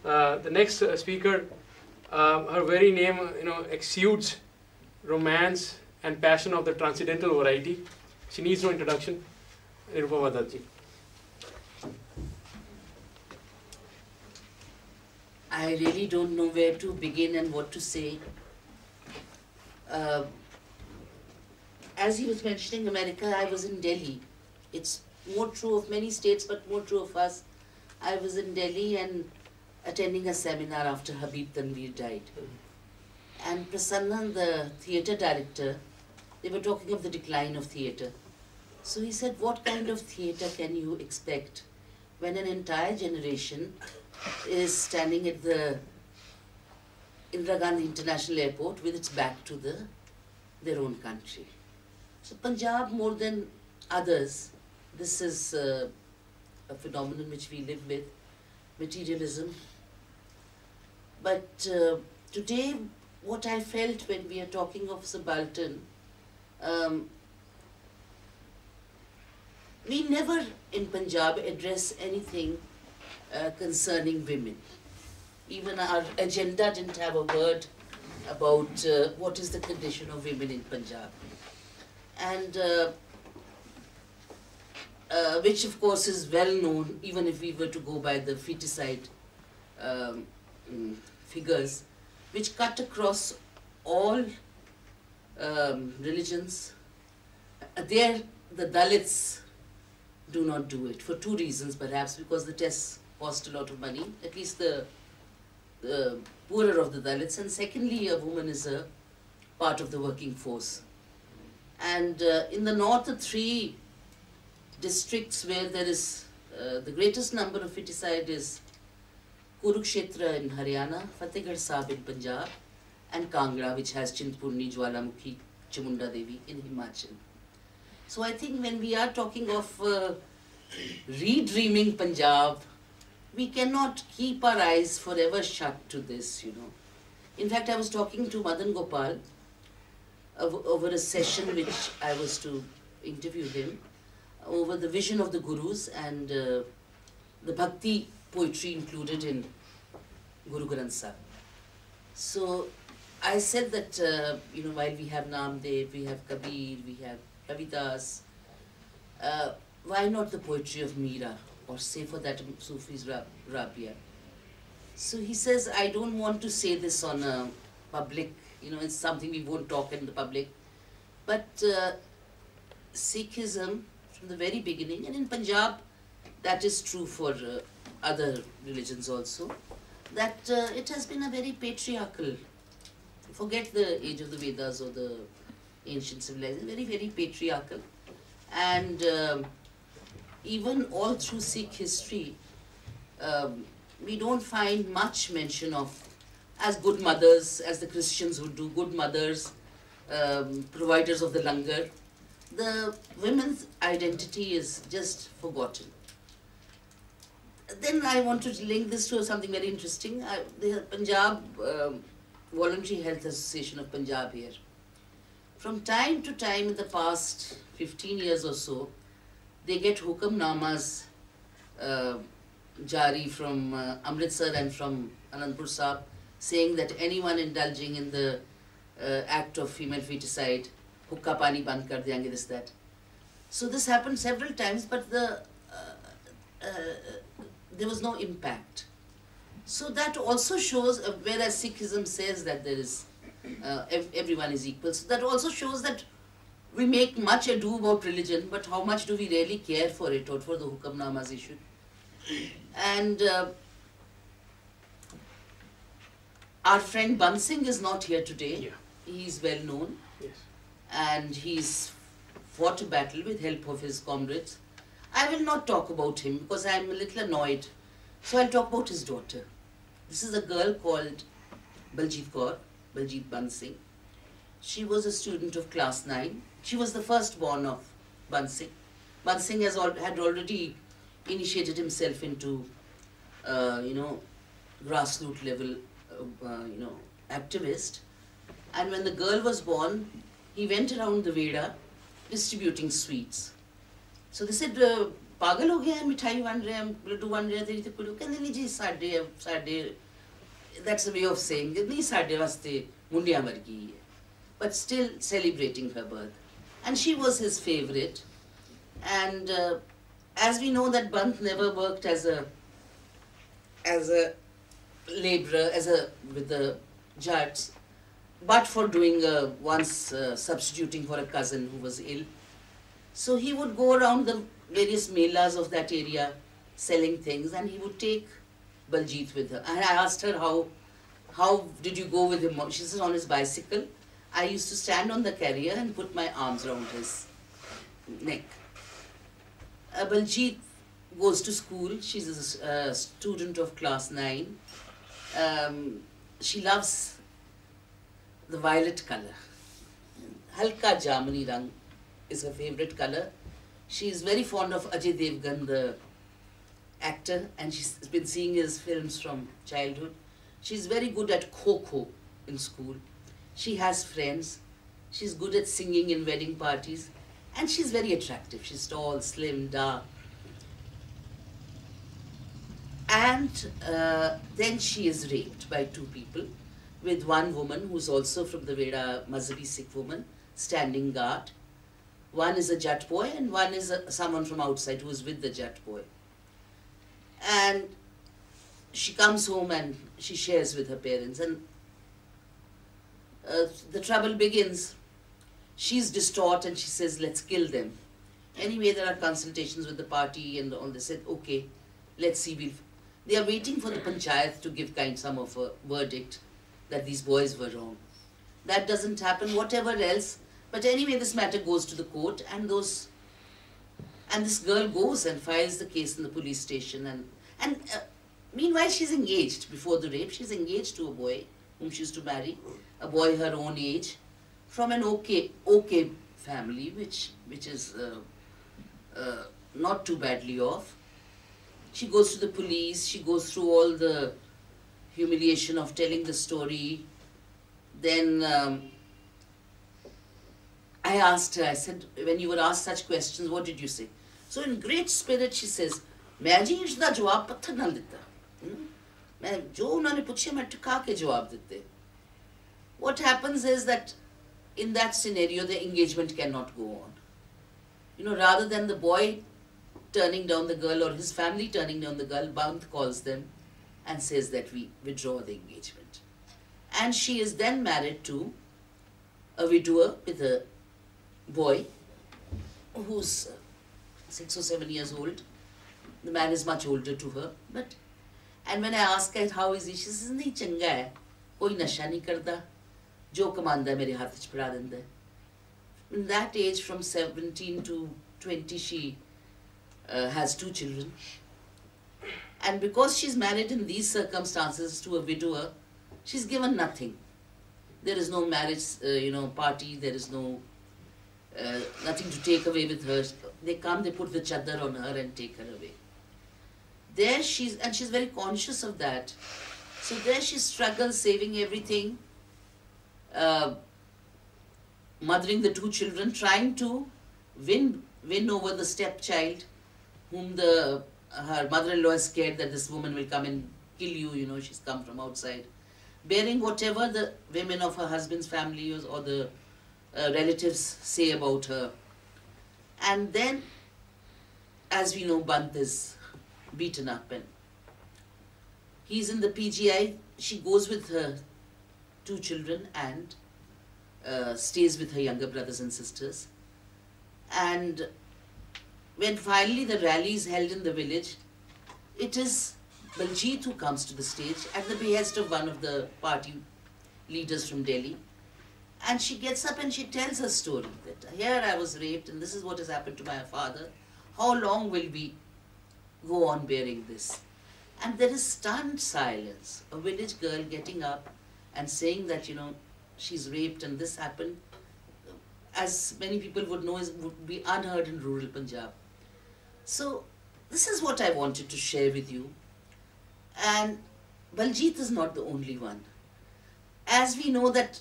The next speaker, her very name, exudes romance and passion of the transcendental variety. She needs no introduction. Nirupama Dutt ji. I really don't know where to begin and what to say. As he was mentioning America, I was in Delhi. It's more true of many states, but more true of us. I was in Delhi and attending a seminar after Habib Tanveer died. And Prasanna, the theatre director, they were talking of the decline of theatre. So he said, what kind of theatre can you expect when an entire generation is standing at the Indira Gandhi International Airport with its back to their own country? So Punjab, more than others, this is a phenomenon which we live with, materialism. But today, what I felt when we are talking of subaltern, we never in Punjab address anything concerning women. Even our agenda didn't have a word about what is the condition of women in Punjab. And which of course is well known, even if we were to go by the feticide figures, which cut across all religions. There, the Dalits do not do it, for two reasons perhaps, because the tests cost a lot of money, at least the poorer of the Dalits, and secondly, a woman is a part of the working force. And in the north, the three districts where there is the greatest number of feticide is Kurukshetra in Haryana, Fatehgarh Sahib in Punjab, and Kangra, which has Chintpurni, Jwalamukhi, Chamunda Devi in Himachal. So I think when we are talking of redreaming Punjab, we cannot keep our eyes forever shut to this, In fact, I was talking to Madan Gopal over a session which I was to interview him over the vision of the Gurus and the Bhakti poetry included in Guru Granth Sahib. So I said that, while we have Namdev, we have Kabir, we have Kavitas, why not the poetry of Meera, or say for that Sufi's Rabia? So he says, I don't want to say this on a public, it's something we won't talk in the public, but Sikhism from the very beginning, and in Punjab that is true for other religions also, that it has been a very patriarchal, forget the age of the Vedas or the ancient civilization, very, very patriarchal. And even all through Sikh history, we don't find much mention of, as good mothers, as the Christians would do, good mothers, providers of the langar. The women's identity is just forgotten. Then I want to link this to something very interesting. The Punjab Voluntary Health Association of Punjab here. From time to time in the past 15 years or so, they get hukamnamas jari from Amritsar and from Anandpur Sahib, saying that anyone indulging in the act of female feticide, hukka pani band kar denge, this, that. So this happened several times, but there was no impact. So that also shows, whereas Sikhism says that there is everyone is equal, so that also shows that we make much ado about religion, but how much do we really care for it, or for the hukamnamas issued? And our friend Bansingh is not here today. Yeah. He is well known. Yes. And he's fought a battle with help of his comrades. I will not talk about him because I am a little annoyed. So I'll talk about his daughter. This is a girl called Ajeet Cour, Ajeet Bansingh. She was a student of class 9. She was the firstborn of Bansingh. Bansingh had already initiated himself into, grassroots level, activist. And when the girl was born, he went around the Veda distributing sweets. So they said, पागल हो गया है, मिठाई बन रहे हैं, लड्डू बन रहे हैं, तेरी तो कुड़ी कहते नहीं जी साढ़े that's a way of saying नहीं साढ़े वास्ते मुंडिया मर गई है, but still celebrating her birth. And she was his favorite. And as we know that Bant never worked as a labourer, with the Jats, but for doing once substituting for a cousin who was ill. So he would go around the various melas of that area selling things, and he would take Baljeet with her. And I asked her, how did you go with him? She says, on his bicycle. I used to stand on the carrier and put my arms around his neck. Baljeet goes to school. She's a student of class 9. She loves the violet color. Halka Jamani Rang is her favorite color. She is very fond of Ajay Devgan, the actor, and she's been seeing his films from childhood. She's very good at kho-kho in school. She has friends. She's good at singing in wedding parties. And she's very attractive. She's tall, slim, dark. And then she is raped by 2 people, with one woman who's also from the Veda Mazhabi Sikh woman, standing guard. One is a Jat boy and one is someone from outside who is with the Jat boy. And she comes home and she shares with her parents, and the trouble begins. She's distraught and she says, let's kill them. Anyway, there are consultations with the party and all. They said, okay, let's see. They are waiting for the panchayat to give some of a verdict that these boys were wrong. That doesn't happen, whatever else. But anyway, this matter goes to the court, and this girl goes and files the case in the police station. And meanwhile, she's engaged. Before the rape, she's engaged to a boy whom she used to marry, a boy her own age, from an okay family, which is not too badly off. She goes to the police. She goes through all the humiliation of telling the story. Then I asked her, I said, when you were asked such questions, what did you say? So in great spirit, she says, मैं जी इसका जवाब पत्थर ना देता, मैं जो उन्होंने पूछे मैं टिका के जवाब देते. What happens is that in that scenario, the engagement cannot go on. Rather than the boy turning down the girl or his family turning down the girl, Bant calls them and says that we withdraw the engagement. And she is then married to a widower with a boy who's 6 or 7 years old. The man is much older to her. And when I ask her how is he, she says, nahi changa hai, koi nasha nahi karda, jo kamanda hai mere haath vich pada denda hai. In that age, from 17 to 20, she has 2 children. And because she's married in these circumstances to a widower, she's given nothing. There is no marriage, party. There is no nothing to take away with her. They come, they put the chadar on her and take her away. There she's very conscious of that. So there she struggles, saving everything, mothering the 2 children, trying to win over the stepchild, whom her mother-in-law is scared that this woman will come and kill you. She's come from outside, bearing whatever the women of her husband's family or the relatives say about her. And then, as we know, Bant is beaten up and he's in the PGI. She goes with her 2 children and stays with her younger brothers and sisters. And when finally the rally is held in the village, it is Baljeet who comes to the stage at the behest of one of the party leaders from Delhi. And she gets up and she tells her story that here I was raped and this is what has happened to my father. How long will we go on bearing this? And there is stunned silence. A village girl getting up and saying that, she's raped and this happened, as many people would know, would be unheard in rural Punjab. So this is what I wanted to share with you. And Baljeet is not the only one. As we know that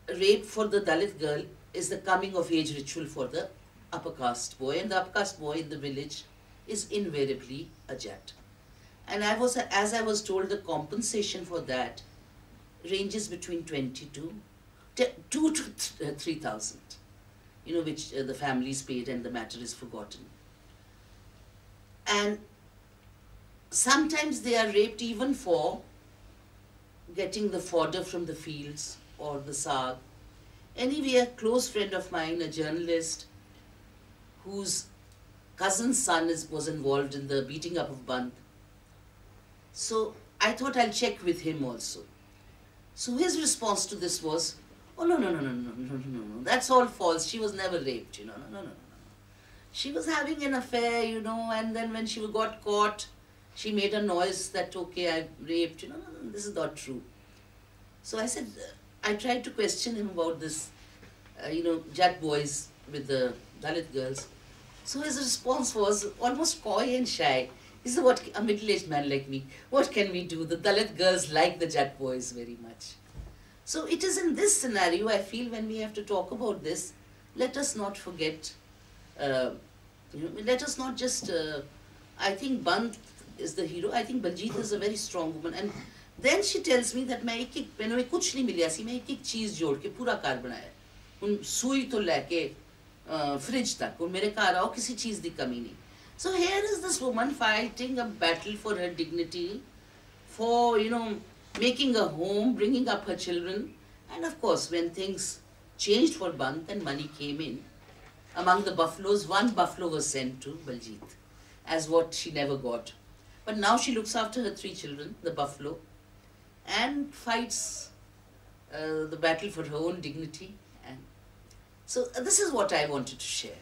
rape for the Dalit girl is the coming of age ritual for the upper caste boy, and the upper caste boy in the village is invariably a Jat. And as I was told, the compensation for that ranges between 2 to 3,000, which the families paid and the matter is forgotten. And sometimes they are raped even for getting the fodder from the fields or the SAARC. Anyway, a close friend of mine, a journalist, whose cousin's son was involved in the beating up of Band. So I thought I'll check with him also. So his response to this was, oh, no, that's all false. She was never raped, no. She was having an affair, and then when she got caught, she made a noise that, okay, I raped, no, this is not true. So I said, I tried to question him about this, Jat boys with the Dalit girls. So his response was almost coy and shy. He said, what, a middle-aged man like me, what can we do? The Dalit girls like the Jat boys very much. So it is in this scenario, I feel, when we have to talk about this, let us not forget, let us not just, I think Band is the hero. I think Baljeet is a very strong woman. And then she tells me that मैंने कुछ नहीं मिला सी, मैं एक चीज़ जोड़ के पूरा car बनाया. उन सुई तो लेके फ्रिज तक, और मेरे कार आओ किसी चीज़ दी कमी नहीं. So here is this woman fighting a battle for her dignity, for making a home, bringing up her children, and of course when things changed for Band and money came in, among the buffaloes, one buffalo was sent to Baljeet as what she never got. But now she looks after her 3 children, the buffalo, and fights the battle for her own dignity. And so this is what I wanted to share.